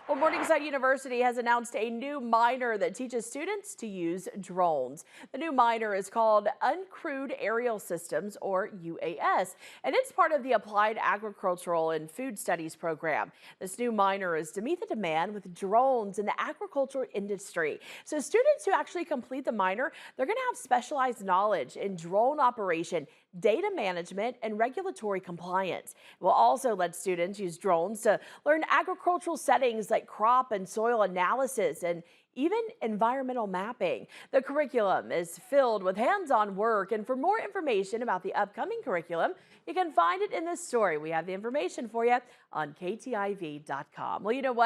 Well, Morningside University has announced a new minor that teaches students to use drones. The new minor is called Uncrewed Aerial Systems, or UAS, and it's part of the Applied Agricultural and Food Studies program. This new minor is to meet the demand with drones in the agricultural industry. So students who actually complete the minor, they're going to have specialized knowledge in drone operation, data management, and regulatory compliance. It will also let students use drones to learn agricultural settings like crop and soil analysis and even environmental mapping. The curriculum is filled with hands-on work, and for more information about the upcoming curriculum, you can find it in this story. We have the information for you on ktiv.com. Well, you know what?